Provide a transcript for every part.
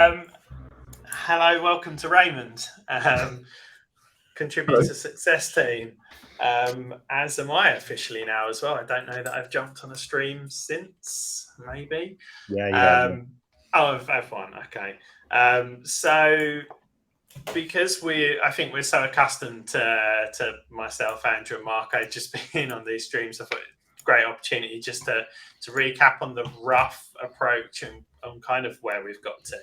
Hello, welcome to Raymond, contributor success team. As am I officially now as well. I don't know that I've jumped on a stream since, maybe. Yeah, you have. I've one. Okay. So because I think we're so accustomed to myself, Andrew, and Marco just being on these streams, I thought great opportunity just to recap on the rough approach and on kind of where we've got to.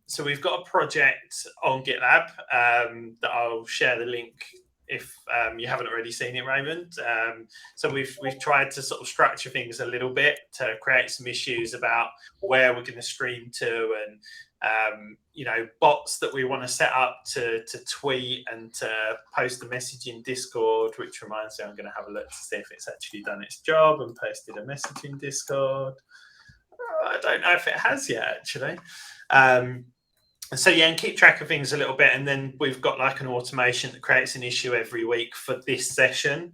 So we've got a project on GitLab that I'll share the link if you haven't already seen it, Raymond. So we've tried to sort of structure things a little bit to create some issues about where we're going to stream to and bots that we want to set up to tweet and to post a message in Discord, which reminds me I'm going to have a look to see if it's actually done its job and posted a message in Discord. I don't know if it has yet, actually. So yeah, and keep track of things a little bit, and then we've got like an automation that creates an issue every week for this session,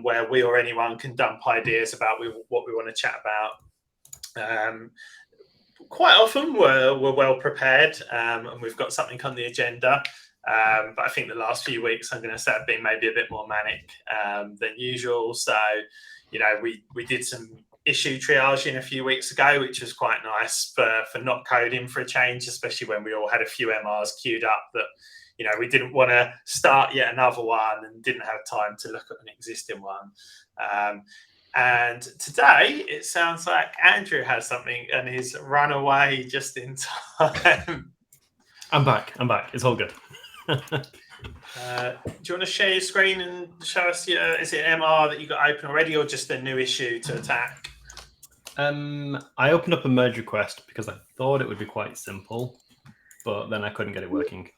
where we or anyone can dump ideas about what we want to chat about. Quite often we're well prepared, and we've got something on the agenda. But I think the last few weeks, I'm going to say, have been maybe a bit more manic than usual. So, we did some issue triaging a few weeks ago, which was quite nice for not coding for a change, especially when we all had a few MRs queued up that, we didn't want to start yet another one and didn't have time to look at an existing one. And today it sounds like Andrew has something and he's run away just in time. I'm back. It's all good. Do you want to share your screen and show us is it MR that you got open already or just a new issue to attack? I opened up a merge request because I thought it would be quite simple, but then I couldn't get it working.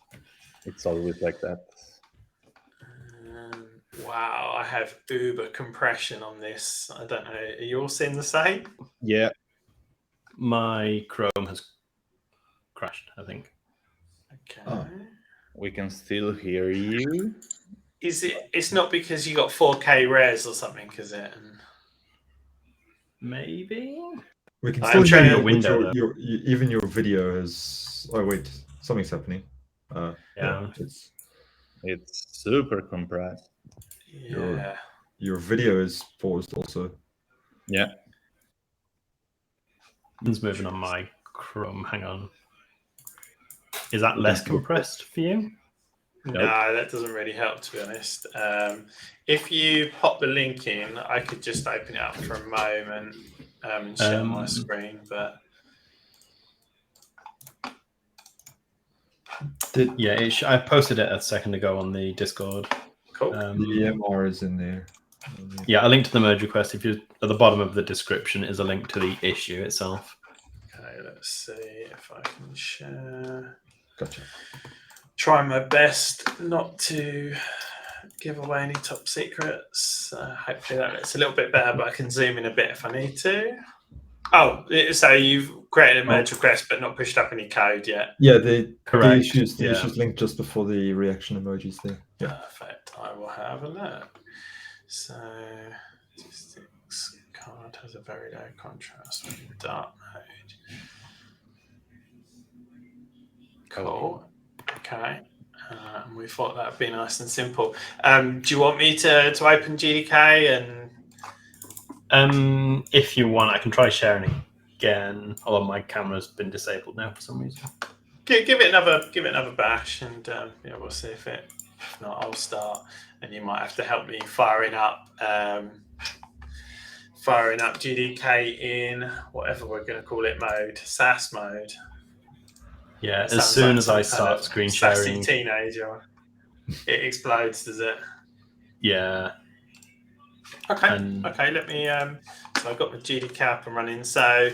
It's always like that. Wow, I have uber compression on this. I don't know. Are you all seeing the same? Yeah. My Chrome has crashed, I think. Okay. Oh, we can still hear you. It's not because you got 4K res or something, is it? Maybe. We can still hear your window. Even your video is. Oh wait, something's happening. Yeah. It's super compressed. Yeah. Your video is paused also. Yeah. It's moving on my Chrome. Hang on. Is that less compressed for you? No, that doesn't really help, to be honest. If you pop the link in, I could just open it up for a moment and share my screen. But I posted it a second ago on the Discord. Cool. The MR is in there. Yeah, I linked to the merge request. If you at the bottom of the description is a link to the issue itself. Okay, let's see if I can share. Gotcha. Try my best not to give away any top secrets. Hopefully that looks a little bit better, but I can zoom in a bit if I need to. Oh, so you've created a merge request but not pushed up any code yet? Yeah, the issues Yeah. linked just before the reaction emojis there. Yeah. Perfect. I will have a look. So, statistics card has a very low contrast when in dark mode. Cool. Okay. And we thought that would be nice and simple. Do you want me to open GDK and? If you want, I can try sharing again. Although my camera's been disabled now for some reason. Give it another bash, and we'll see if it. If not, I'll start, and you might have to help me firing up GDK in whatever we're going to call it mode, SaaS mode. Yeah, as soon as I start screen sharing, teenager, it explodes, does it? Yeah. Okay. Okay. Let me. So I've got my GDK up and running. So,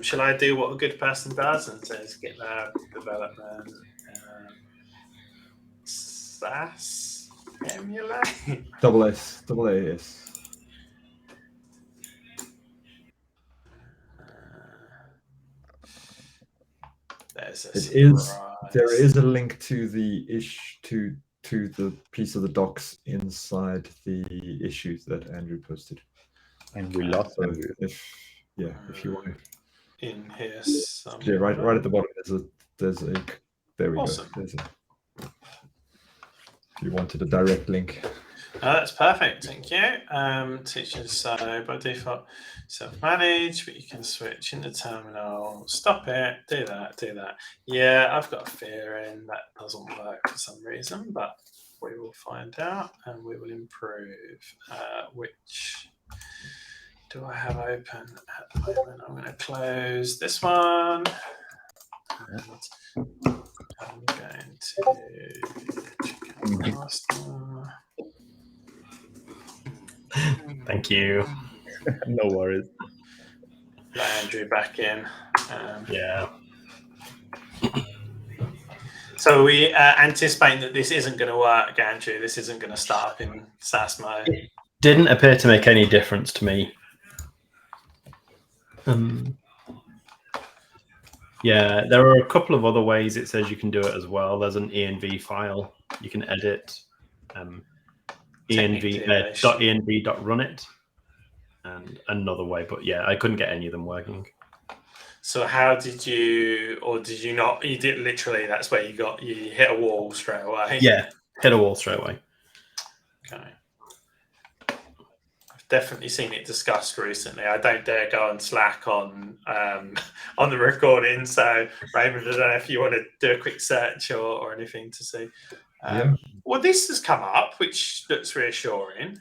shall I do what a good person does and says GitLab development SaaS emulate? AAS. There is a link to the to the piece of the docs inside the issues that Andrew posted. And we lost Andrew. If you want to. in here. Yeah, right at the bottom. There's a. There we Awesome. go. If you wanted a direct link. That's perfect, thank you. Teachers, so by default, self-manage, but you can switch in the terminal, stop it, do that. Yeah, I've got a feeling that doesn't work for some reason, but we will find out and we will improve. Which do I have open at the moment? I'm going to close this one. And I'm going to check out master. Thank you. No worries. Let Andrew back in. Yeah. So we anticipate that this isn't going to work, Andrew. This isn't going to start up in SaaS mode. It didn't appear to make any difference to me. Yeah, there are a couple of other ways it says you can do it as well. There's an env file you can edit, .env.runit, and another way. But yeah, I couldn't get any of them working. So how did you, or did you not? You did literally. That's where you hit a wall straight away. Yeah, hit a wall straight away. Okay. I've definitely seen it discussed recently. I don't dare go on Slack on the recording. So Raymond, I don't know if you want to do a quick search or anything to see. Yeah. Well, this has come up, which looks reassuring.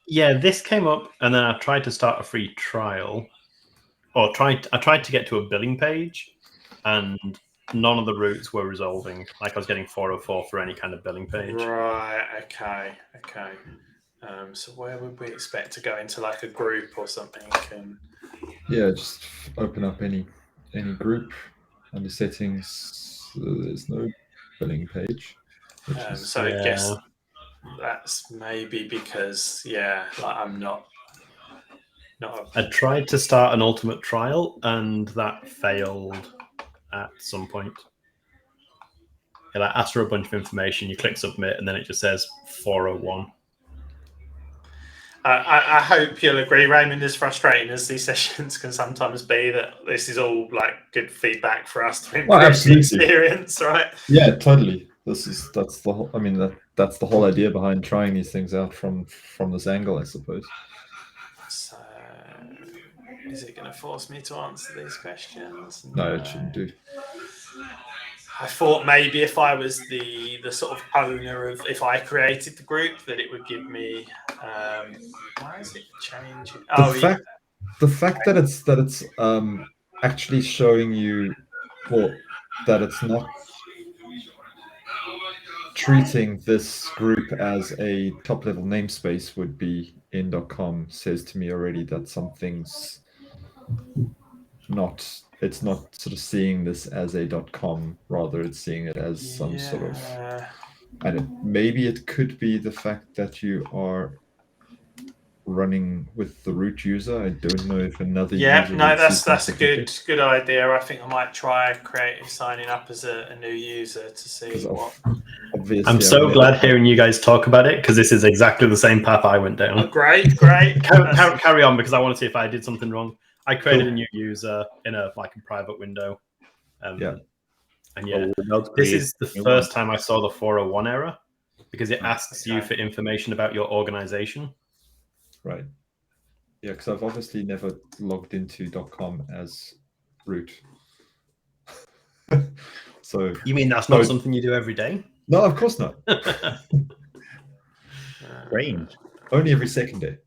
Yeah, this came up, and then I tried to start a free trial, or I tried to get to a billing page, and none of the routes were resolving. Like I was getting 404 for any kind of billing page. Right. Okay. So where would we expect to go into like a group or something? Yeah, just open up any group under settings. There's no billing page. So I guess that's maybe because like I'm not. I tried to start an ultimate trial, and that failed at some point. It asks for a bunch of information. You click submit, and then it just says 401. I hope you'll agree, Raymond, as frustrating as these sessions can sometimes be, that this is all like good feedback for us to improve the experience, right? Yeah, totally. That's the whole. I mean, that's the whole idea behind trying these things out from this angle, I suppose. So, is it going to force me to answer these questions? No, it shouldn't do. I thought maybe if I was the sort of owner of, if I created the group, that it would give me. Why is it changing? The fact that it's actually showing you, well, that it's not treating this group as a top level namespace would be in .com says to me already that something's not. It's not sort of seeing this as a .com, rather it's seeing it as some sort of. And maybe it could be the fact that you are running with the root user. I don't know if another user. No, that's a good idea. I think I might try creative signing up as a new user to see what. Obviously, I'm so glad hearing you guys talk about it, because this is exactly the same path I went down. Oh, great. Carry on, because I want to see if I did something wrong. I created a new user in a private window. And this is the first time I saw the 401 error, because it asks you for information about your organization. Right. Yeah, because I've obviously never logged into .com as root. So you mean that's not something you do every day? No, of course not. Strange. Only every second day.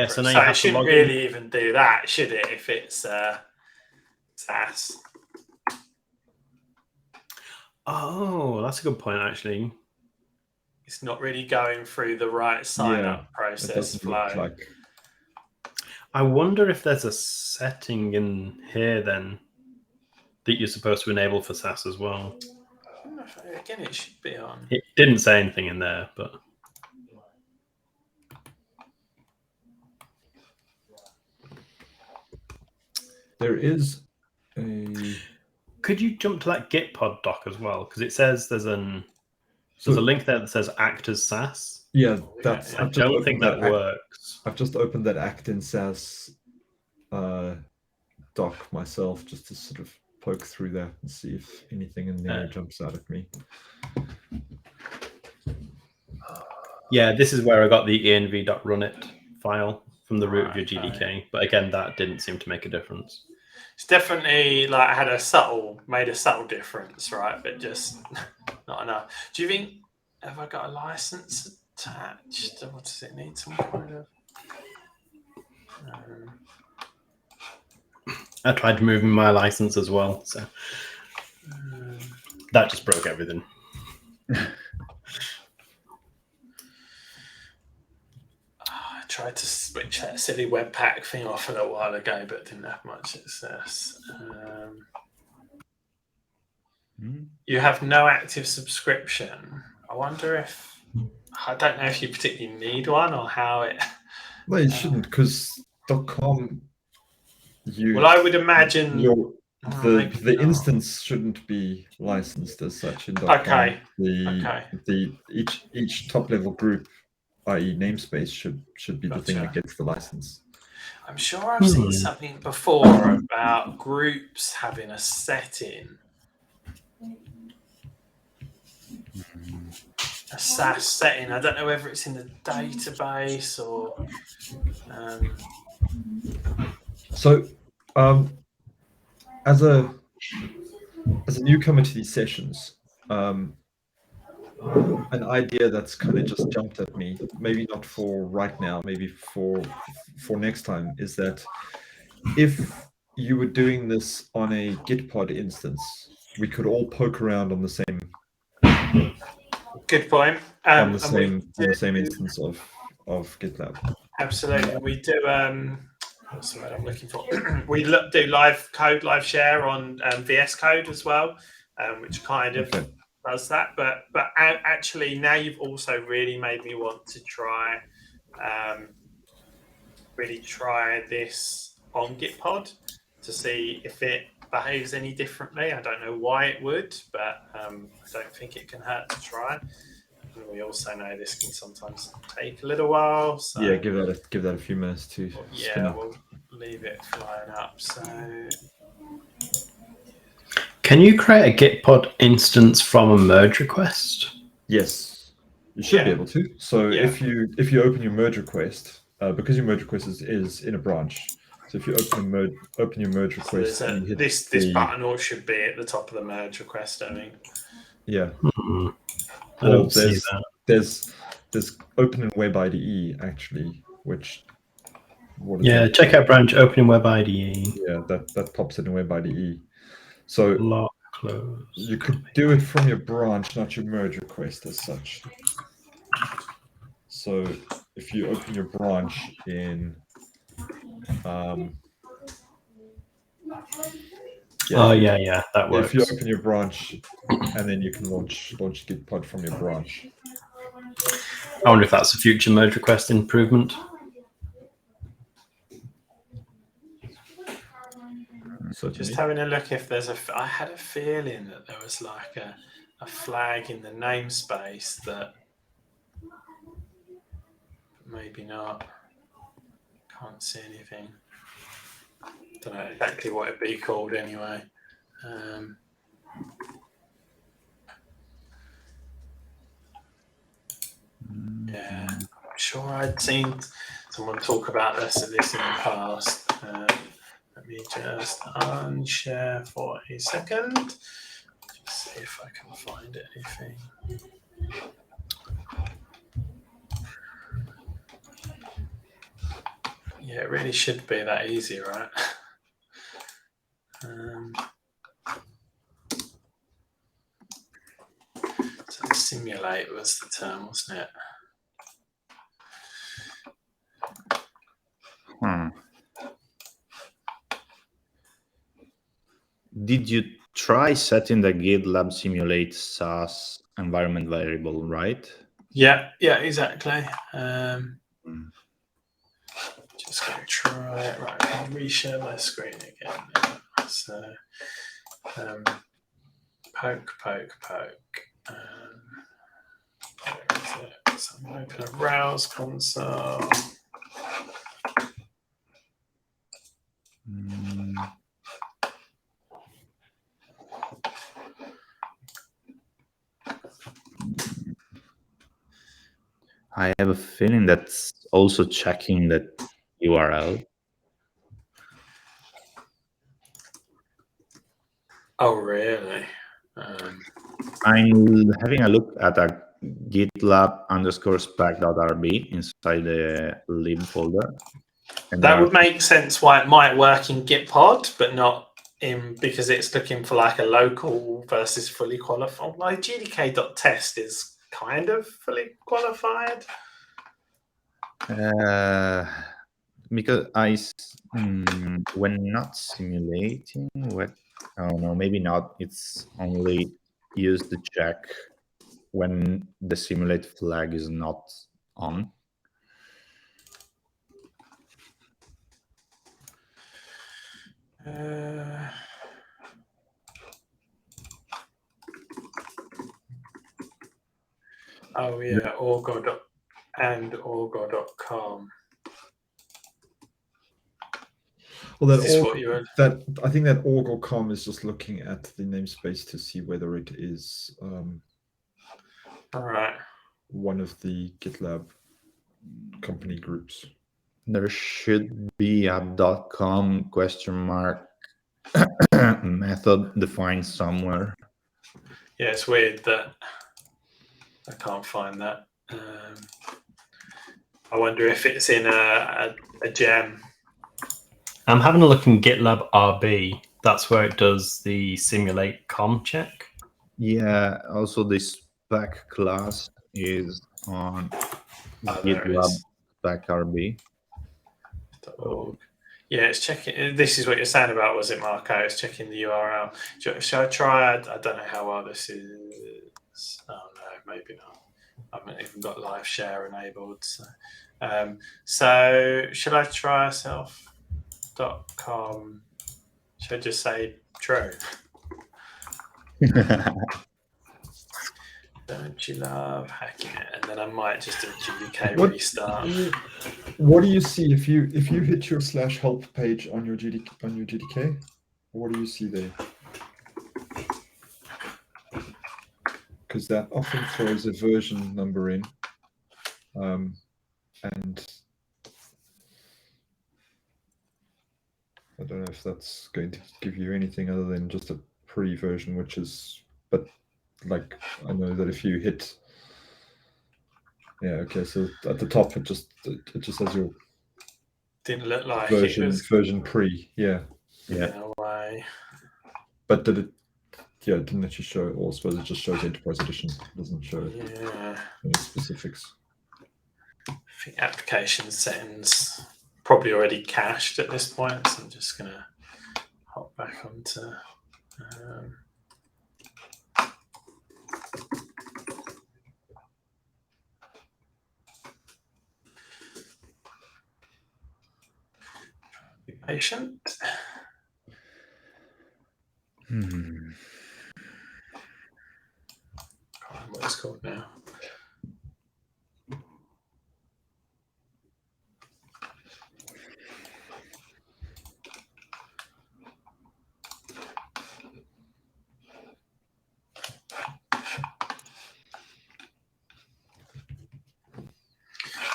So now you it shouldn't really even do that, should it? If it's SaaS. Oh, that's a good point, actually. It's not really going through the right sign-up process flow. I wonder if there's a setting in here then that you're supposed to enable for SaaS as well. Again, it should be on. It didn't say anything in there, but there is a. Could you jump to that Gitpod doc as well? Because it says there's an There's a link there that says act as SaaS. Yeah, that's. I don't think that works. I've just opened that act in SaaS doc myself just to sort of poke through that and see if anything in there jumps out at me. Yeah, this is where I got the env.runit file from the root of your GDK. But again, that didn't seem to make a difference. It's definitely like made a subtle difference, right? But just not enough. Do you think, have I got a license attached? What does it need? Some kind of... I tried moving my license as well, so that just broke everything. I tried to switch that silly Webpack thing off a little while ago, but didn't have much success. You have no active subscription. I wonder if, I don't know if you particularly need one or how it... Well, you shouldn't, because .com... Well, I would imagine... The instance shouldn't be licensed as such in .com. Okay. Each top-level group, i.e. namespace, should be the thing that gets the license. I'm sure I've seen something before about groups having a setting. A SaaS setting. I don't know whether it's in the database or... So, as a newcomer to these sessions, an idea that's kind of just jumped at me, maybe not for right now, maybe for next time, is that if you were doing this on a Gitpod instance, we could all poke around on the same. Good point. On the same instance of GitLab. Absolutely, we do. What's the word I'm looking for? We do live share on VS Code as well, which kind of does that. But actually, now you've also really made me want to try, this on Gitpod to see if it behaves any differently. I don't know why it would, but I don't think it can hurt to try. And we also know this can sometimes take a little while. So yeah, give that a few minutes to spin up. We'll leave it flying up. So can you create a Gitpod instance from a merge request? Yes, you should be able to. So if you open your merge request, because your merge request is in a branch. So if you open your merge request, so and you hit this button all should be at the top of the merge request. I mean, yeah. I don't see that. There's open in Web IDE actually, which check out branch open in Web IDE. Yeah, that pops it in Web IDE. So lock close. You could do it from your branch, not your merge request as such. So if you open your branch in that works. If you open your branch and then you can launch Gitpod from your branch. I wonder if that's a future merge request improvement. Just having a look if there's I had a feeling that there was like a flag in the namespace that maybe not. Can't see anything. Don't know exactly what it'd be called anyway. Yeah, I'm sure I'd seen someone talk about this in the past. Let me just unshare for a second. Just see if I can find anything. Yeah, it really should be that easy, right? So simulate was the term, wasn't it? Did you try setting the GitLab simulate SaaS environment variable, right? Yeah, exactly. Just going to try it. Right, I'll reshare my screen again. So, poke. Where is it? So I'm open a browse console. I have a feeling that's also checking that URL. Oh, really? I'm having a look at a GitLab_spec.rb inside the lib folder. And that would make sense why it might work in Gitpod, but not in because it's looking for like a local versus fully qualified. Like GDK.test is kind of fully qualified. Because when not simulating, oh no, maybe not. It's only used to check when the simulate flag is not on. Oh yeah, Orgo.com. Well, Is this what you're? that I think that org.com is just looking at the namespace to see whether it is All right. one of the GitLab company groups. There should be a .com ? Method defined somewhere. Yeah, it's weird that I can't find that. I wonder if it's in a gem. I'm having a look in GitLab RB. That's where it does the simulate com check. Yeah, also this spec class is on GitLab spec RB. .org. Yeah, it's checking. This is what you're saying about, was it, Marco? It's checking the URL. Shall I try? I don't know how well this is. Oh no, maybe not. I haven't even got live share enabled. So should I try self.com? Should I just say true? Don't you love hacking it? And then I might just do a GDK restart. What do you see if you hit your /help page on your GDK? What do you see there? Because that often throws a version number in, and I don't know if that's going to give you anything other than just a pre-version, which is, but like I know that if you hit, yeah, okay, so at the top it just says your didn't look like version it was version pre, yeah. Away. But did it? Yeah, it didn't actually show it all. I suppose it just shows Enterprise Edition. It doesn't show any specifics. I think application settings probably already cached at this point, so I'm just going to hop back onto. Be patient. Can't remember what it's called now.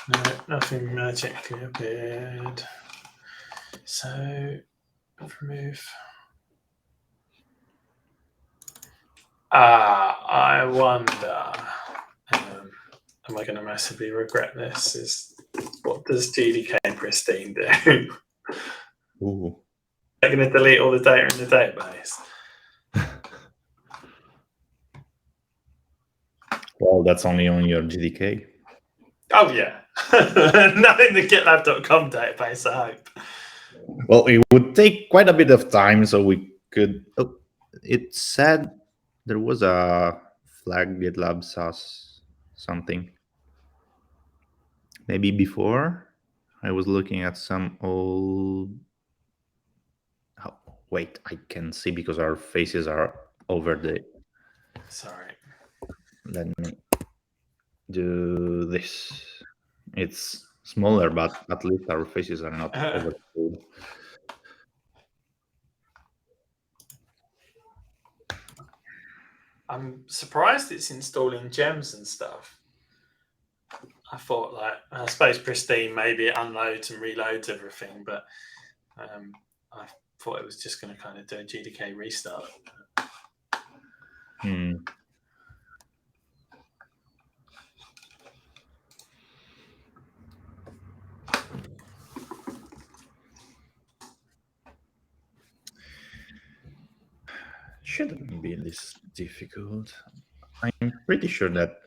No, nothing magically appeared. So, remove. I wonder, am I going to massively regret this? What does GDK pristine do? Ooh. They're going to delete all the data in the database. Well, that's only on your GDK. Oh, yeah. Not in the GitLab.com database, I hope. Well, it would take quite a bit of time, so we could. Oh, it said there was a flag GitLab SaaS something. Maybe before I was looking at some old. Oh, wait, I can see because our faces are over the. Sorry. Let me. do this. It's smaller, but at least our faces are not overfilled. I'm surprised it's installing gems and stuff. I thought, like, I suppose pristine, maybe it unloads and reloads everything, but I thought it was just going to kind of do a GDK restart. Shouldn't be this difficult. I'm pretty sure that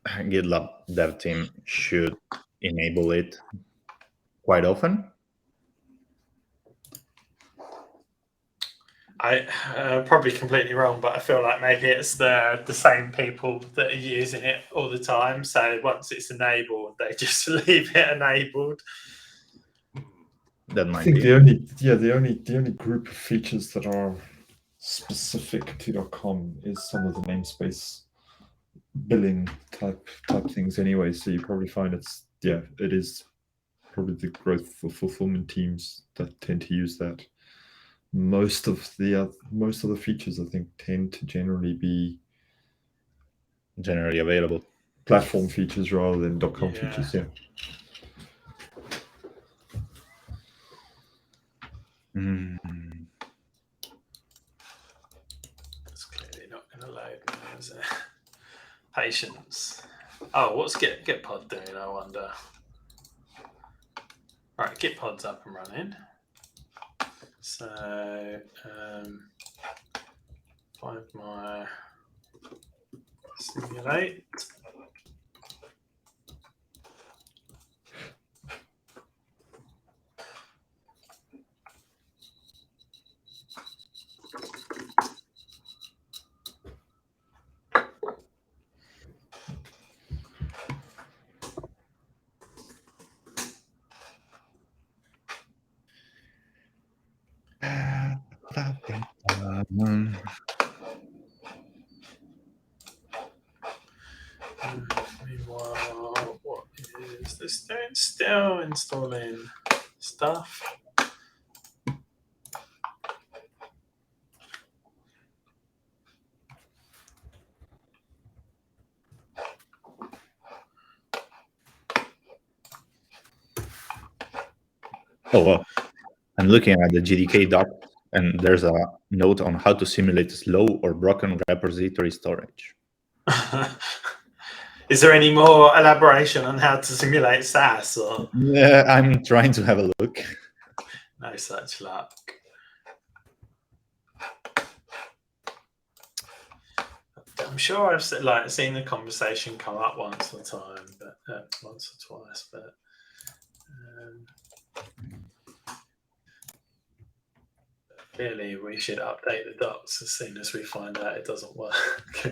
GitLab dev team should enable it quite often. I probably completely wrong, but I feel like maybe it's the same people that are using it all the time. So once it's enabled, they just leave it enabled. That might I think be. the only group of features that are specific to .com is some of the namespace billing type things anyway. So you probably find it is probably the growth for fulfillment teams that tend to use that. Most of the features, I think, tend to generally be generally available platform features rather than .com features. Yeah. It's clearly not going to load now, is it? Patience. Oh, what's Gitpod doing, I wonder? Right, Gitpod's up and running. So, find my simulate. Meanwhile, what is this doing? Still installing stuff. Oh, well. I'm looking at the GDK doc, and there's a note on how to simulate slow or broken repository storage. Is there any more elaboration on how to simulate SaaS? Or? Yeah, I'm trying to have a look. No such luck. I'm sure I've seen the conversation come up once or twice, but clearly we should update the docs as soon as we find out it doesn't work.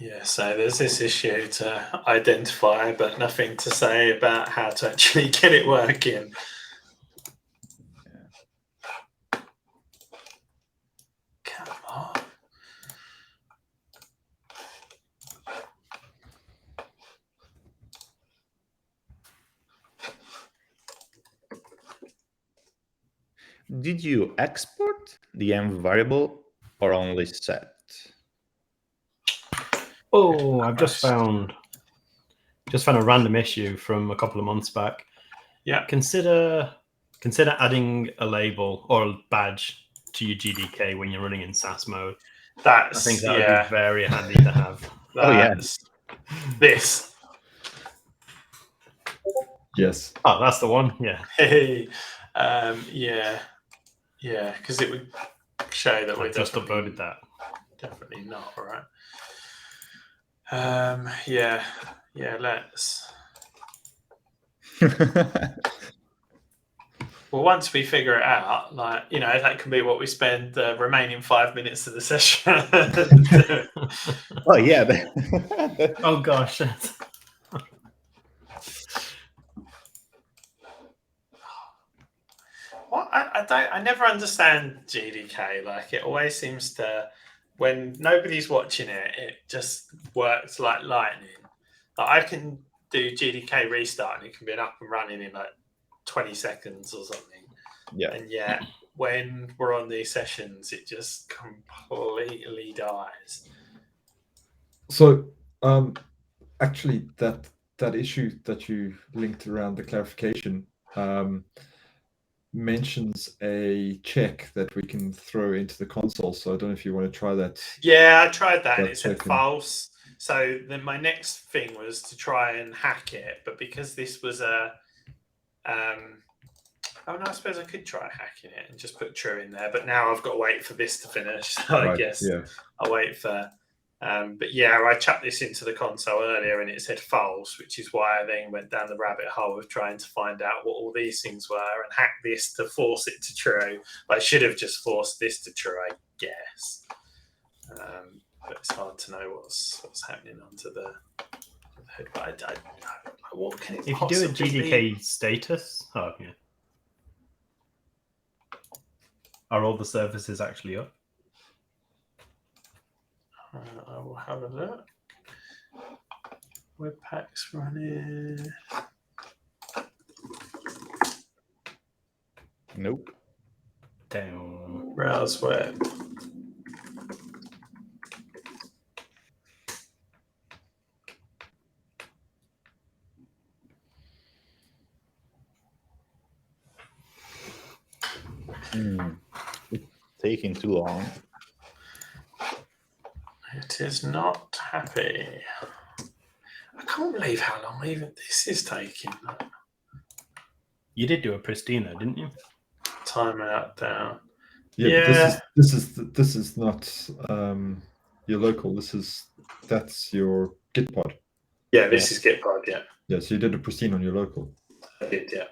Yeah, so there's this issue to identify, but nothing to say about how to actually get it working. Come on. Did you export the env variable or only set? Oh, I've just found a random issue from a couple of months back. Yeah. Consider adding a label or a badge to your GDK when you're running in SaaS mode. I think that would be very handy to have. This. Yes. Oh, that's the one. Yeah. Hey. Because it would show that we just uploaded that. definitely not, right? Yeah, let's. Well, once we figure it out, like, that can be what we spend the remaining 5 minutes of the session. Oh yeah. Oh gosh. Well, I never understand GDK. Like, it always seems to, when nobody's watching it, it just works like lightning. Like, I can do GDK restart and it can be up and running in like 20 seconds or something. Yeah. And yet, when we're on these sessions, it just completely dies. So, actually, that issue that you linked around the clarification mentions a check that we can throw into the console. So I don't know if you want to try that. Yeah, I tried that and it said checking. false. So then my next thing was to try and hack it, but because this was a oh no, I suppose I could try hacking it and just put true in there, but now I've got to wait for this to finish. So I guess I'll wait for. But yeah, I chucked this into the console earlier and it said false, which is why I then went down the rabbit hole of trying to find out what all these things were and hack this to force it to true. But I should have just forced this to true, I guess. But it's hard to know what's happening onto the hood. But what can it if you do a GDK be? status, are all the services actually up? I will have a look. Webpack's running. Nope. Down. Browse web. It's taking too long. It is not happy. I can't believe how long even this is taking. You did do a Pristina, didn't you? Timeout down. Yeah. But this is not your local. That's your Gitpod. Yeah, this is Gitpod. Yeah. Yeah. So you did a pristine on your local. I did. Yeah.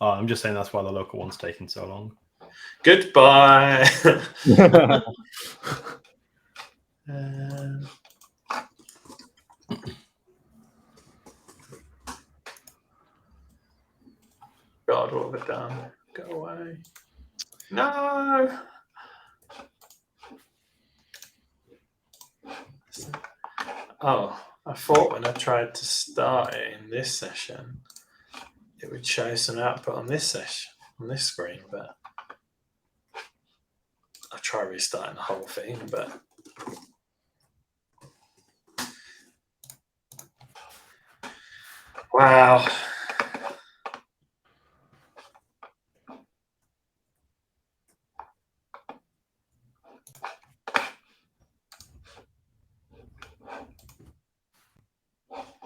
Oh, I'm just saying that's why the local one's taking so long. Goodbye. God, what have I done? Go away. No. Oh, I thought when I tried to start it in this session, it would show some output on this session, on this screen, but I'll try restarting the whole thing, but wow.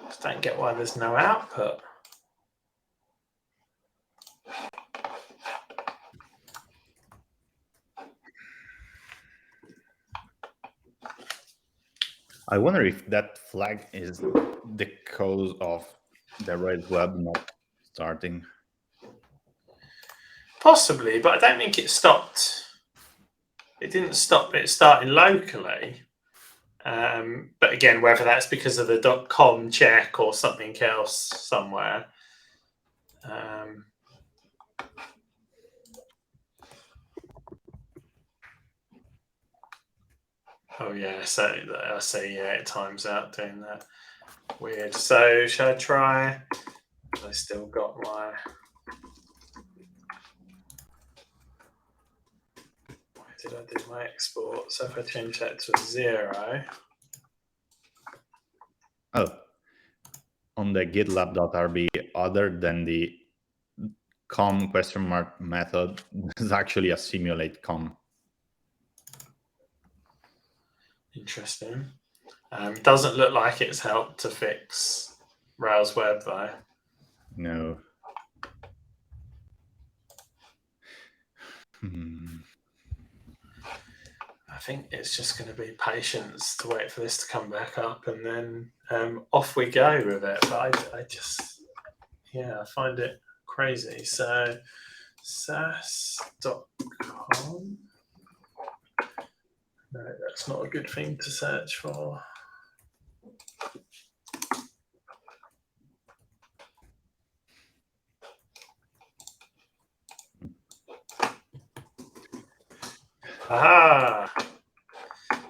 Just don't get why there's no output. I wonder if that flag is the cause of the Rails web not starting. Possibly, but I don't think it stopped. It didn't stop it starting locally. But again, whether that's because of the .com check or something else somewhere. Oh yeah, so I see. Yeah, it times out doing that. Weird. So should I try? I still got my. Why did I do my export? So if I change that to a 0. Oh, on the GitLab.rb, other than the com ? Method, there's actually a simulate com. Interesting. Doesn't look like it's helped to fix Rails Web though. No. I think it's just going to be patience to wait for this to come back up, and then off we go with it. But I just, I find it crazy. So SaaS.com. No, that's not a good thing to search for. Aha!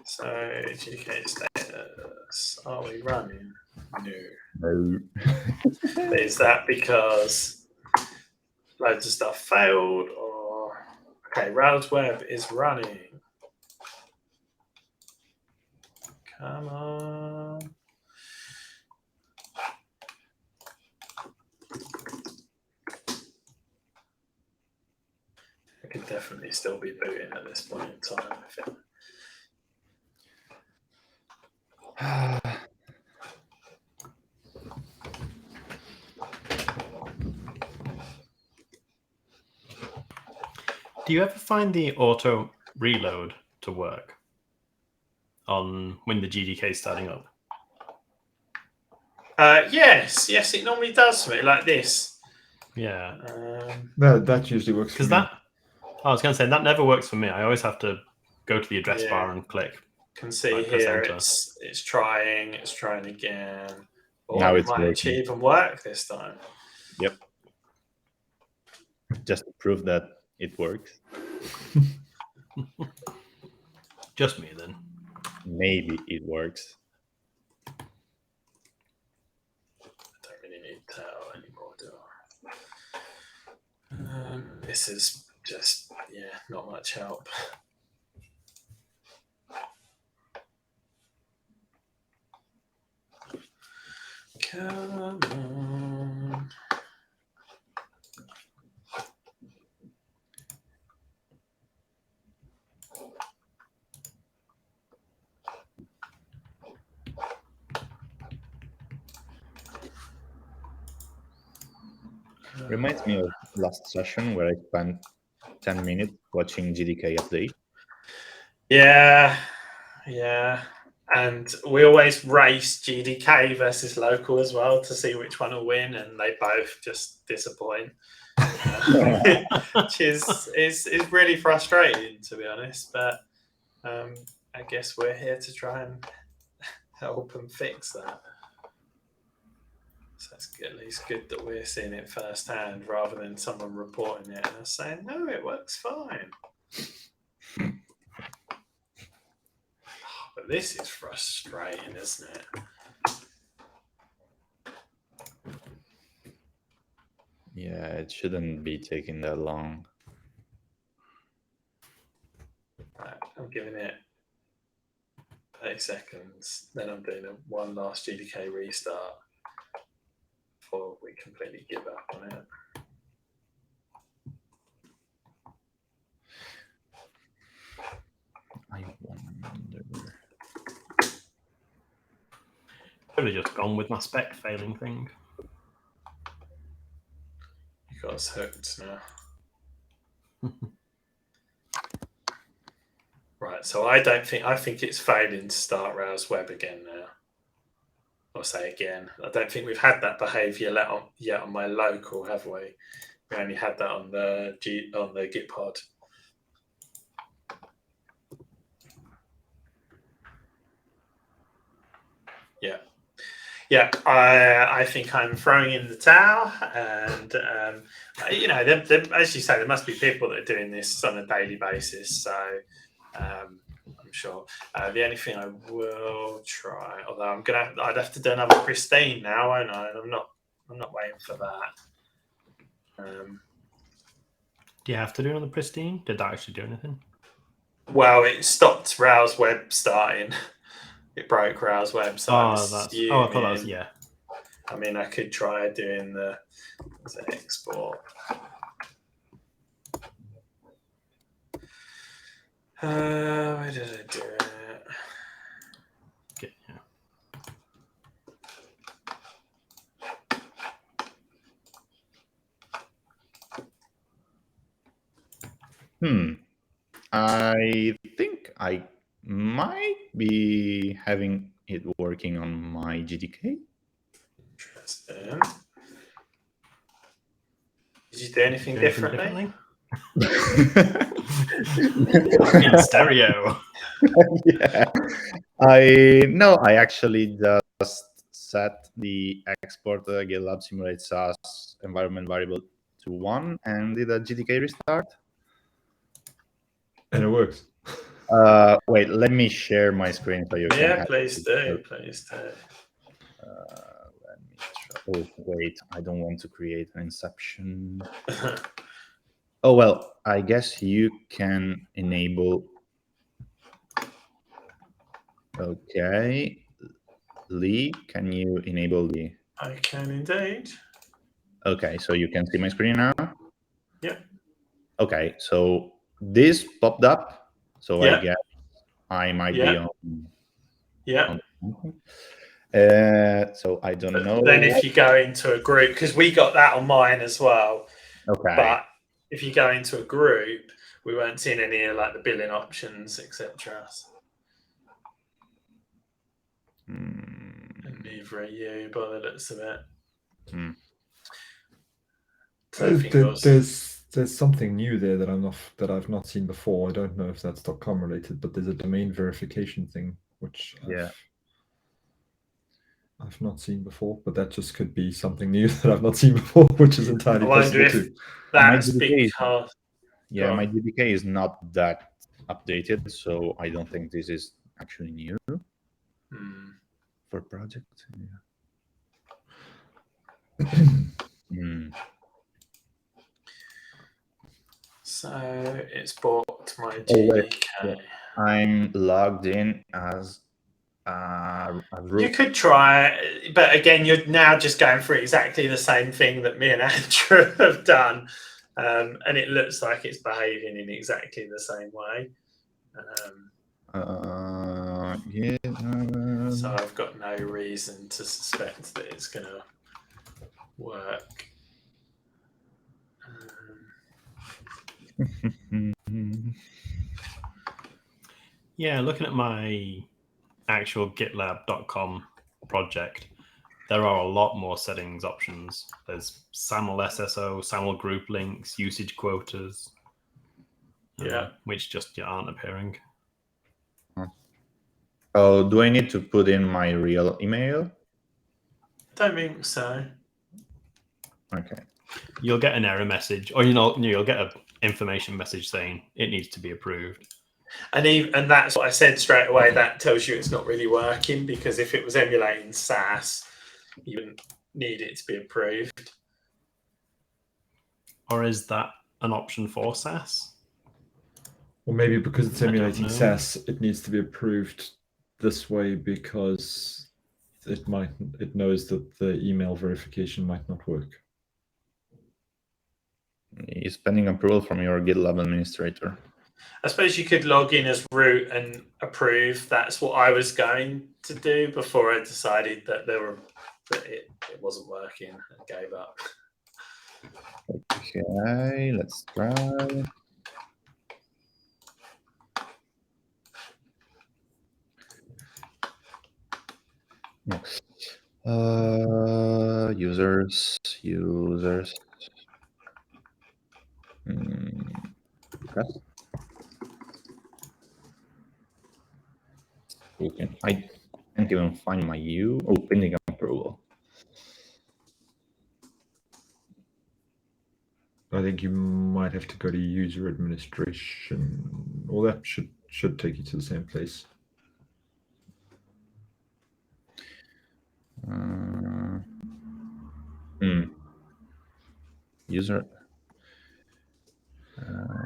So, GDK status. Are we running? No. Is that because loads of stuff failed, or okay, Rails Web is running? Come on. I could definitely still be booting at this point in time, I think. Do you ever find the auto reload to work on when the GDK is starting up? Yes, it normally does something like this. Yeah. That usually works. Because I was going to say, that never works for me. I always have to go to the address bar and click. Can see here it's trying again. Oh, now it it's might working. actually even work this time. Yep. Just to prove that it works. Just me then. Maybe it works. I don't really need tell anymore, do I? This is just not much help. Come on. Reminds me of last session where I spent 10 minutes watching GDK update. Yeah. And we always race GDK versus local as well to see which one will win, and they both just disappoint, which is really frustrating, to be honest. But I guess we're here to try and help and fix that. So it's at least good that we're seeing it firsthand rather than someone reporting it and us saying, no, it works fine. But this is frustrating, isn't it? Yeah, it shouldn't be taking that long. Right, I'm giving it 30 seconds. Then I'm doing one last GDK restart before we completely give up on it. I wonder. Could have just gone with my spec failing thing. You got us hooked now. Right, so I think it's failing to start Rails Web again now. I'll say again. I don't think we've had that behaviour yet on my local, have we? We only had that on the Git pod. Yeah. I think I'm throwing in the towel, and as you say, there must be people that are doing this on a daily basis. So I'm sure. The only thing I will try, although I'd have to do another pristine now, won't I? And I'm not waiting for that. Do you have to do another pristine? Did that actually do anything? Well, it stopped Rails Web starting. It broke Rails Web. So I thought that was, yeah. I mean, I could try doing the export. Where did I do it? Okay, yeah. I think I might be having it working on my GDK. Interesting. Did you do anything differently? In stereo. Yeah. I actually just set the export GitLab simulate SaaS environment variable to 1 and did a GDK restart. And it works. Wait, let me share my screen so you can. Yeah, please do. Please do. Let me try. Oh, wait, I don't want to create an inception. Oh, well, I guess you can enable. Okay. Lee, can you enable the. I can indeed. Okay, so you can see my screen now? Yep. Okay, so this popped up. So I Yep. guess I might be Yep. on. Yeah. So I don't know. Then if you go into a group, because we got that on mine as well. Okay. But if you go into a group, we weren't seeing any of like the billing options, etc. And neither are you by the looks of it. There's something new there that I've not seen before. I don't know if that's .com related, but there's a domain verification thing which I've not seen before. But that just could be something new that I've not seen before, which is entirely possible too. That's because my GDK is not that updated, so I don't think this is actually new for project. Yeah. So it's bought my GDK. I'm logged in as you could try, but again, you're now just going through exactly the same thing that me and Andrew have done, and it looks like it's behaving in exactly the same way. So I've got no reason to suspect that it's going to work. Yeah, looking at my actual GitLab.com project, there are a lot more settings options. There's SAML SSO, SAML group links, usage quotas, which just aren't appearing. Oh, do I need to put in my real email? Don't think so. Okay. You'll get an error message, or you'll get an information message saying it needs to be approved. And that's what I said straight away. That tells you it's not really working, because if it was emulating SaaS, you wouldn't need it to be approved. Or is that an option for SaaS? Or maybe because it's emulating SaaS, it needs to be approved this way because it knows that the email verification might not work. It's pending approval from your GitLab administrator. I suppose you could log in as root and approve. That's what I was going to do before I decided that it wasn't working and gave up. Okay, let's try. Users. I can't even find my U. Oh, pending approval. I think you might have to go to user administration. Well, that should take you to the same place. User.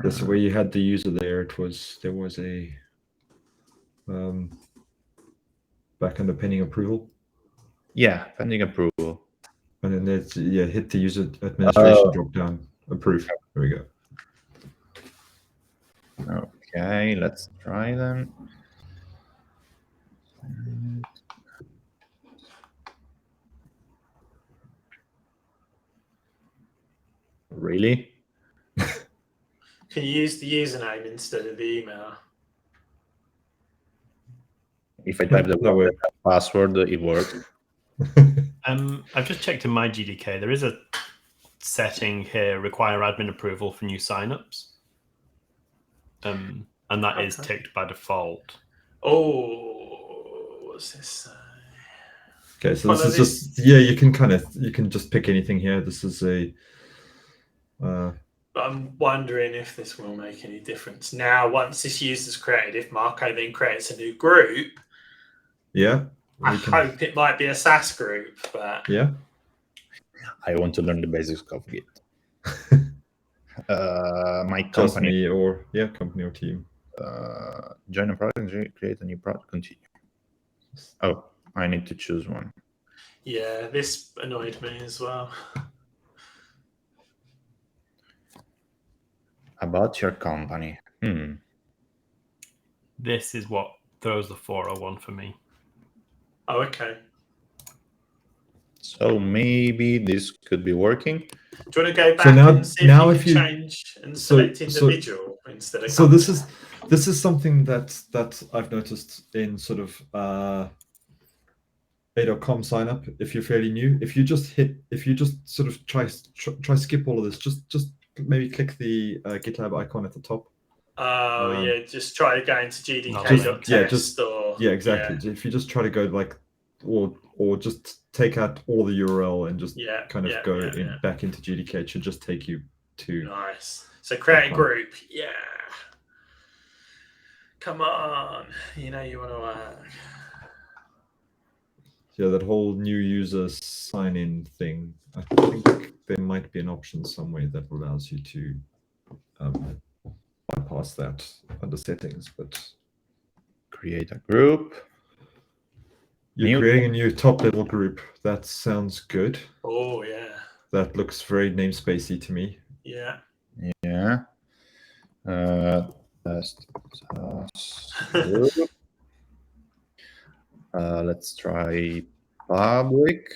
That's where you had the user there. There was a back under pending approval. Yeah, pending approval. And then there's hit the user administration drop down. Approve. There we go. Okay, let's try then. Really? Can you use the username instead of the email? If I type the password, it works. I've just checked in my GDK. There is a setting here, require admin approval for new signups. And that is ticked by default. Oh, what's this? Okay, so this is just you can just pick anything here. This is a. But I'm wondering if this will make any difference now. Once this user's created, if Marco then creates a new group, yeah, I hope it might be a SaaS group. But yeah, I want to learn the basics of Git. My company, just me or company or team. Join a project, create a new project, continue. Oh, I need to choose one. Yeah, this annoyed me as well. About your company. This is what throws the 401 for me. Oh, okay. So maybe this could be working. Do you want to go back and see if you can change and select individual instead of company? So this is something that I've noticed in sort of a.com sign up. If you're fairly new, if you just sort of try skip all of this, just maybe click the GitLab icon at the top. Yeah, just try to go into GDK.test exactly. Yeah. If you just try to go like, or just take out all the URL and just go back into GDK, it should just take you to. Nice. So create a group. Yeah. Come on. You know you want to work. Yeah, that whole new user sign in thing. I think there might be an option somewhere that allows you to bypass that under settings, but create a group. You're creating a new top level group. That sounds good. Oh yeah. That looks very namespacey to me. Yeah. Yeah. Let's try public.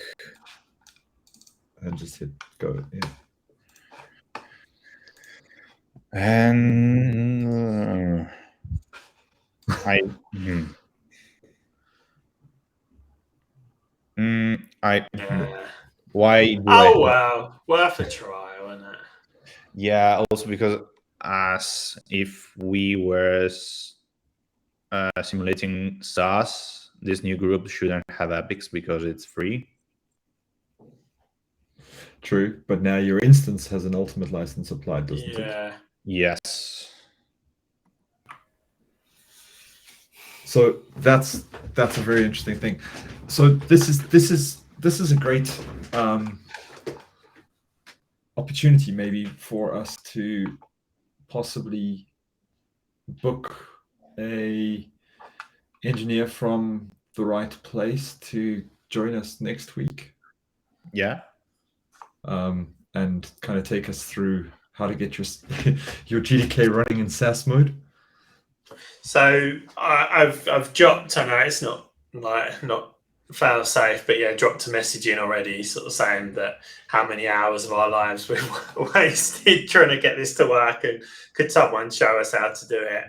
And just hit go. Yeah. And why? Wow, worth a try, wasn't it? Yeah, also because as if we were simulating SaaS, this new group shouldn't have epics because it's free. True, but now your instance has an ultimate license applied, doesn't it? Yes. So that's a very interesting thing. So this is a great opportunity maybe for us to possibly book a engineer from the right place to join us next week. Yeah. And kind of take us through how to get your GDK running in SaaS mode. So I've dropped. I know it's not fail safe, but dropped a message in already, sort of saying that how many hours of our lives we've wasted trying to get this to work, and could someone show us how to do it?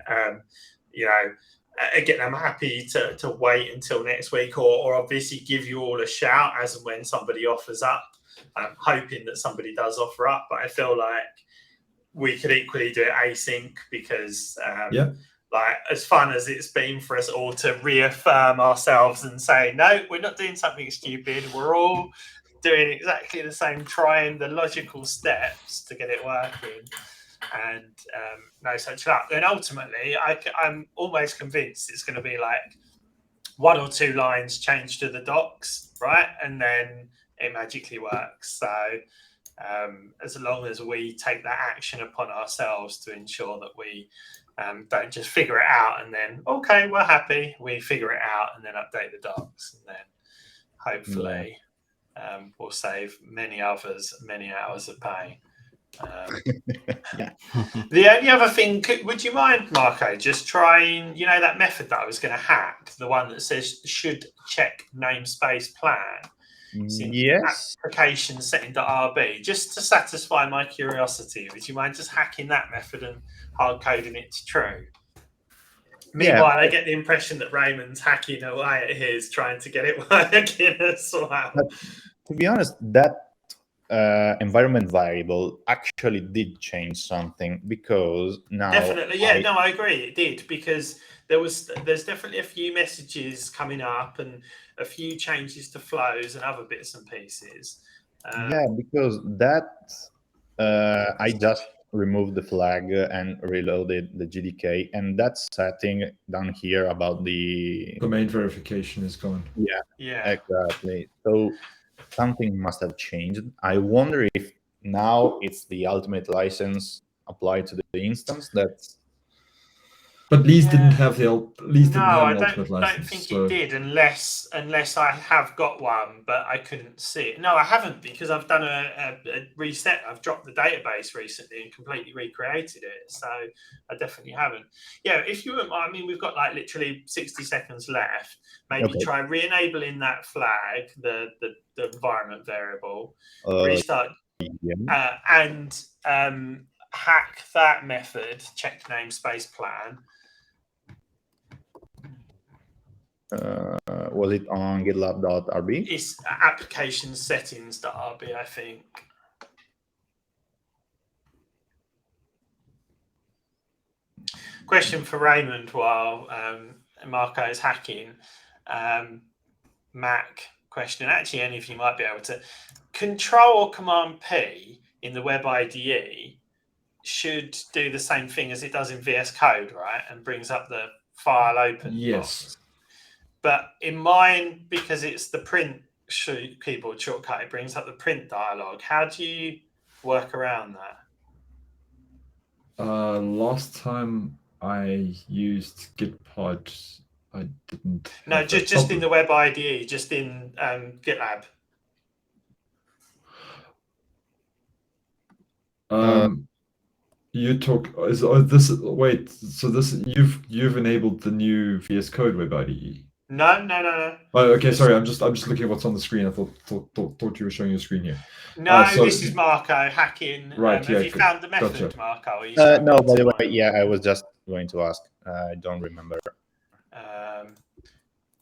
Again, I'm happy to wait until next week, or obviously give you all a shout as and when somebody offers up. I'm hoping that somebody does offer up, but I feel like we could equally do it async because, like, as fun as it's been for us all to reaffirm ourselves and say, no, we're not doing something stupid. We're all doing exactly the same, trying the logical steps to get it working, and no such luck. And ultimately, I'm almost convinced it's going to be like 1 or 2 lines changed to the docs, right? And then it magically works. So as long as we take that action upon ourselves to ensure that we don't just figure it out and then, okay, we're happy, we figure it out and then update the docs, and then hopefully we'll save many others many hours of pay. The only other thing, would you mind, Marco, just trying, that method that I was going to hack, the one that says should check namespace plan? Yes. Application setting.rb, just to satisfy my curiosity. Would you mind just hacking that method and hard coding it to true? Meanwhile, I get the impression that Raymond's hacking away at his, trying to get it working as well. But to be honest, that environment variable actually did change something, because now Definitely, yeah, no, I agree, it did, because there's definitely a few messages coming up and a few changes to flows and other bits and pieces. Yeah, because that I just removed the flag and reloaded the GDK, and that setting down here about the domain verification is gone. Yeah, exactly. So something must have changed. I wonder if now it's the ultimate license applied to the instance. But Lee's Yeah. didn't have the Lee's No, didn't have I an ultimate don't license. think So it did, unless I have got one, but I couldn't see it. No, I haven't, because I've done a reset. I've dropped the database recently and completely recreated it. So I definitely haven't. Yeah, if you wouldn't mind, I mean, we've got like literally 60 seconds left. Maybe Okay. try re-enabling that flag, the environment variable, restart, Yeah. and hack that method, check namespace plan. Was it on GitLab.rb? It's application settings.rb, I think. Question for Raymond while Marco is hacking. Mac question. Actually, any of you might be able to. Control or Command P in the Web IDE should do the same thing as it does in VS Code, right? And brings up the file open box. But in mine, because it's the print keyboard shortcut, it brings up the print dialog. How do you work around that? Last time I used Gitpod, I didn't. No, just in the Web IDE, just in GitLab. You talk is this wait, so this you've enabled the new VS Code Web IDE? No. Oh, okay, sorry. I'm just looking at what's on the screen. I thought you were showing your screen here. No, this is Marco hacking. Right. Have you found the method, Gotcha. Marco? Or are you No, by the way, yeah, I was just going to ask. I don't remember.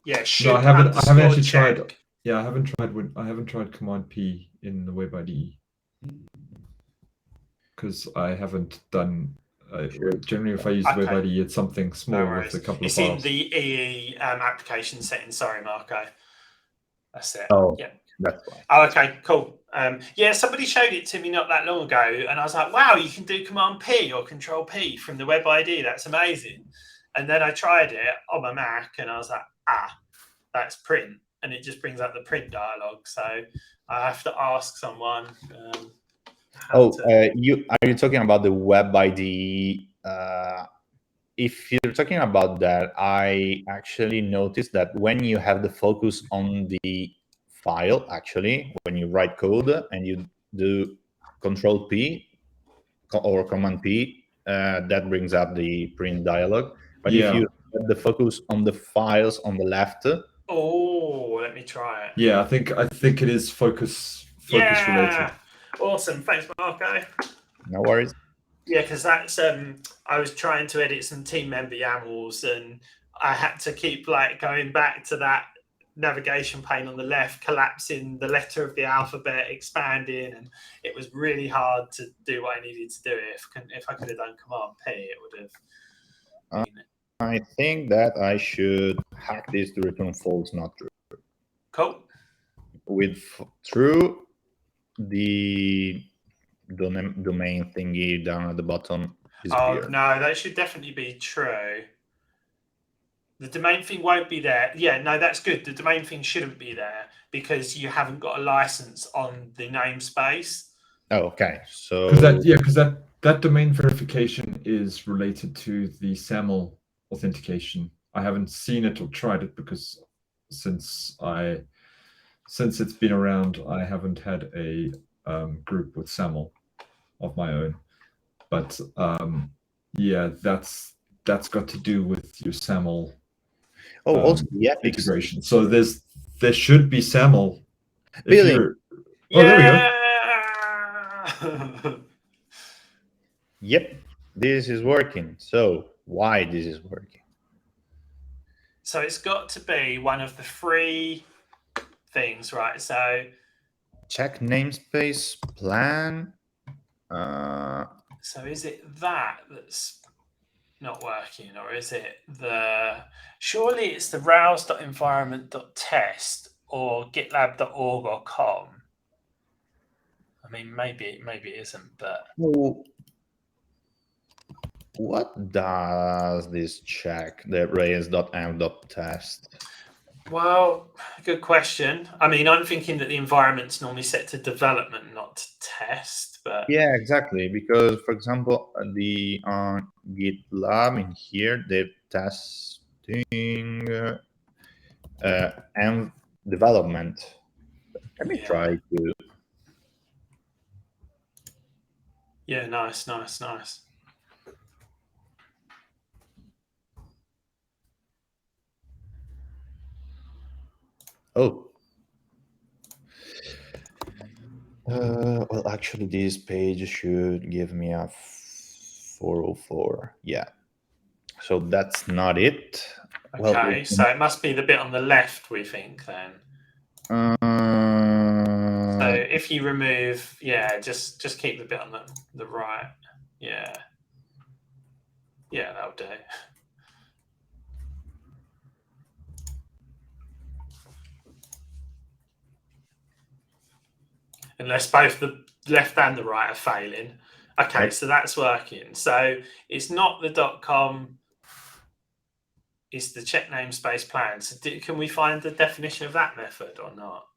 Yeah, should no, I haven't actually check. tried. Yeah, I haven't tried Command P in the Web IDE because I haven't done. Generally, if I use the Web IDE, it's something small with a couple of files. It's in the EE application settings. Sorry, Marco. That's it. Oh, yeah. That's fine. Oh, okay, cool. Yeah, somebody showed it to me not that long ago, and I was like, wow, you can do Command P or Control P from the Web IDE. That's amazing. And then I tried it on my Mac, and I was like, that's print. And it just brings up the print dialog. So I have to ask someone. Are you talking about the Web IDE? If you're talking about that, I actually noticed that when you have the focus on the file, actually, when you write code and you do Control P or Command P, that brings up the print dialog. But if you have the focus on the files on the left, let me try it. Yeah, I think it is focus related. Awesome, thanks, Marco. No worries. Yeah, because that's I was trying to edit some team member YAMLs, and I had to keep going back to that navigation pane on the left, collapsing the letter of the alphabet, expanding, and it was really hard to do what I needed to do. If I could have done Command P, it would have. I think that I should hack this to return false, not true. Cool. With true, the domain thingy down at the bottom disappear. Oh no, that should definitely be true. The domain thing won't be there. Yeah, no, that's good. The domain thing shouldn't be there because you haven't got a license on the namespace. Oh, okay. So because that domain verification is related to the SAML authentication. I haven't seen it or tried it because since it's been around, I haven't had a group with SAML of my own. But yeah, that's got to do with your SAML. also integration. So there should be SAML. Billing. There we go. Yep, this is working. So why this is working? So it's got to be one of the 3 things, right? So check namespace plan. So is it that's not working, or is it surely it's the rouse.environment.test or gitlab.org or com? I mean, maybe it isn't, but what does this check, the rails.env.test? Well, good question. I mean, I'm thinking that the environment's normally set to development, not to test. But yeah, exactly. Because, for example, the GitLab in here, they're testing and development. Let me try to. Yeah, nice. Oh. Well, actually, this page should give me a 404. Yeah. So that's not it. Okay, so it must be the bit on the left, we think, then. So if you remove, just keep the bit on the right. Yeah, that'll do. Unless both the left and the right are failing. Okay, so that's working. So it's not the .com, it's the check namespace plan. So can we find the definition of that method or not?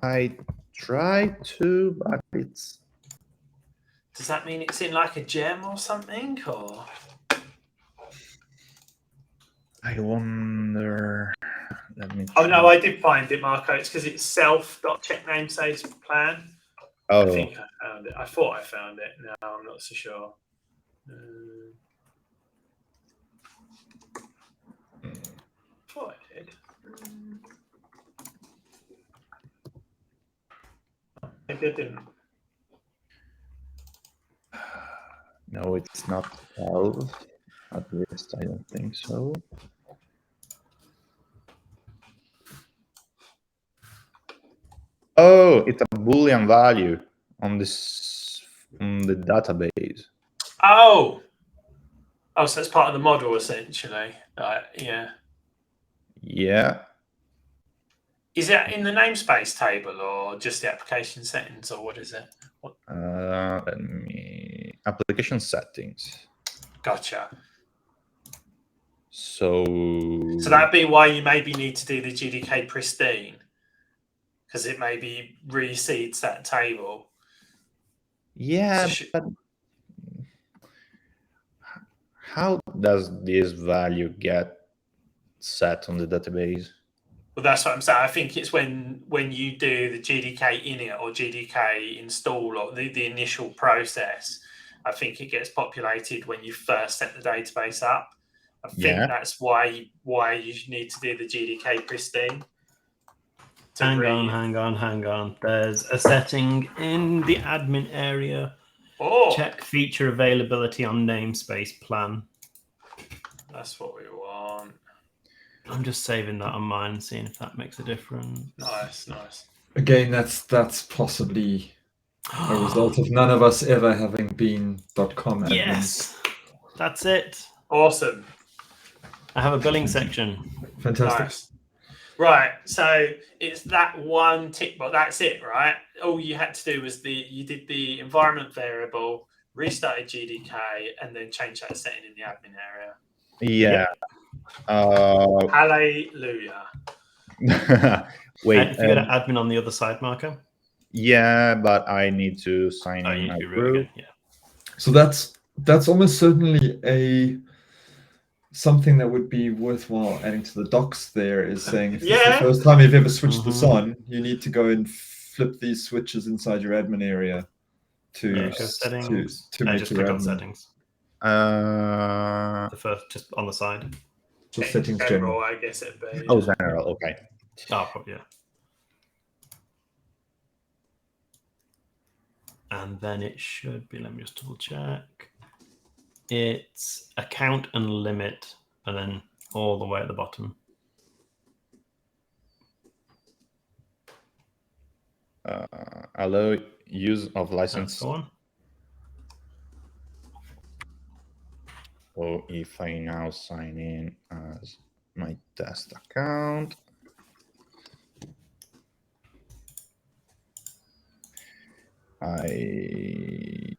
I tried to, but it's... Does that mean it's in like a gem or something, or? I wonder... Let me Oh, no, I did find it, Marco. It's because it's self.checknamespace plan. Oh. I think I found it. I thought I found it. No, I'm not so sure. I thought I did. Maybe I didn't. No, it's not 12. At least I don't think so. Oh, it's a Boolean value on this the database. Oh, so it's part of the model essentially. Yeah. Yeah. Is it in the namespace table or just the application settings, or what is it? Let me application settings. Gotcha. So that'd be why you maybe need to do the GDK pristine, because it maybe reseeds that table. Yeah, but how does this value get set on the database? Well, that's what I'm saying. I think it's when you do the GDK init or GDK install or the initial process. I think it gets populated when you first set the database up. I think that's why you need to do the GDK pristine. Hang on. There's a setting in the admin area. Check feature availability on namespace plan. That's what we want. I'm just saving that on mine and seeing if that makes a difference. Nice. Again, that's possibly a result of none of us ever having been .com admins. Yes, that's it. Awesome. I have a billing section. Fantastic. Nice. Right, so it's that one tick box. That's it, right? All you had to do was you did the environment variable, restarted GDK, and then change that setting in the admin area. Yeah. Hallelujah. Wait. If you go to admin on the other side, Marco. Yeah, but I need to sign in. You need to be root again. Yeah. So that's almost certainly something that would be worthwhile adding to the docs. There is saying if this is the first time you've ever switched this on, you need to go and flip these switches inside your admin area to make just your click on settings. The first, just on the side. Just settings general, I guess it'd be. Oh, general. Okay. Oh, probably, yeah. And then it should be. Let me just double check. It's account and limit, and then all the way at the bottom. allow use of license. That's the one. So if I now sign in as my test account, I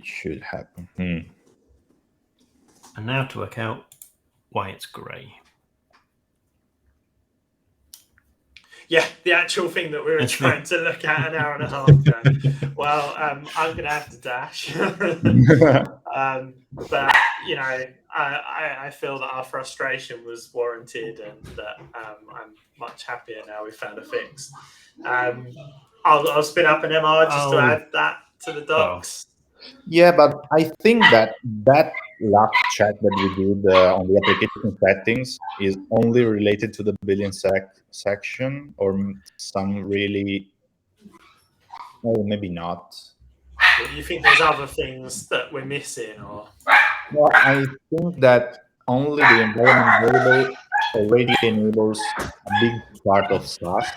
should have. And now to work out why it's grey. Yeah, the actual thing that we were trying to look at an hour and a half ago. Well, I'm going to have to dash. But, you know, I feel that our frustration was warranted and that I'm much happier now we found a fix. I'll spin up an MR just to add that to the docs. Yeah, but I think that last check that we did on the application settings is only related to the billion section, or some really, well, maybe not. You think there's other things that we're missing, or? Well, I think that only the environment variable already enables a big part of SaaS.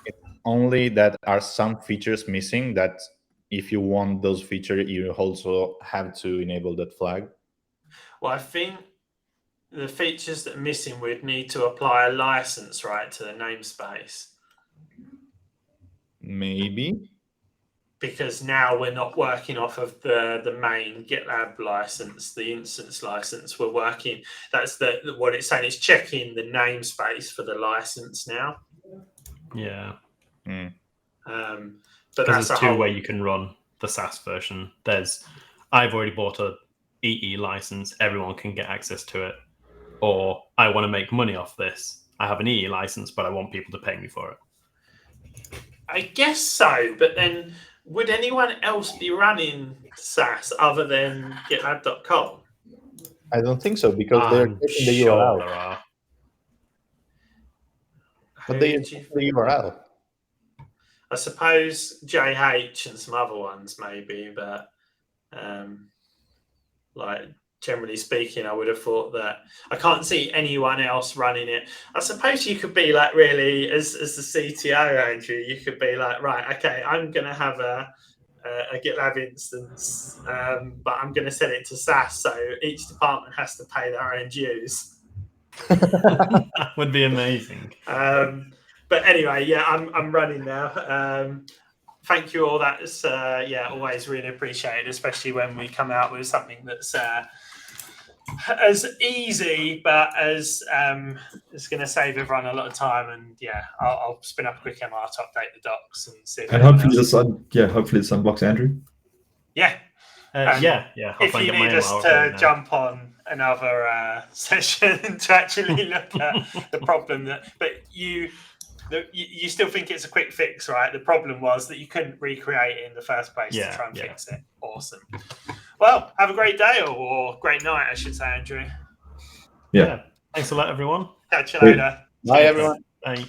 It's only that are some features missing that if you want those features, you also have to enable that flag. Well, I think the features that are missing would need to apply a license, right, to the namespace. Maybe. Because now we're not working off of the main GitLab license, the instance license. We're working, that's what it's saying, it's checking the namespace for the license now. Yeah. But that's there's two ways you can run the SaaS version. There's, I've already bought a EE license, everyone can get access to it. Or I want to make money off this. I have an EE license, but I want people to pay me for it. I guess so, but then would anyone else be running SaaS other than GitLab.com? I don't think so, because they're taking the URL. There are. But they use the URL. I suppose JH and some other ones maybe, but like generally speaking, I would have thought that I can't see anyone else running it. I suppose you could be like, really, as the CTO, Andrew, you could be like, right, okay, I'm going to have a GitLab instance, but I'm going to send it to SaaS, so each department has to pay their own dues. That would be amazing. But anyway, yeah, I'm running now. Thank you all. That's always really appreciated, especially when we come out with something that's as easy, but as it's going to save everyone a lot of time. And yeah, I'll spin up a quick MR to update the docs and see. And hopefully this unblocks Andrew. Yeah. If you need us to jump on another session to actually look at the problem but you still think it's a quick fix, right? The problem was that you couldn't recreate it in the first place to try and fix it. Awesome. Well, have a great day or great night, I should say, Andrew. Yeah. Thanks a lot, everyone. Catch you later. Bye, everyone. Bye.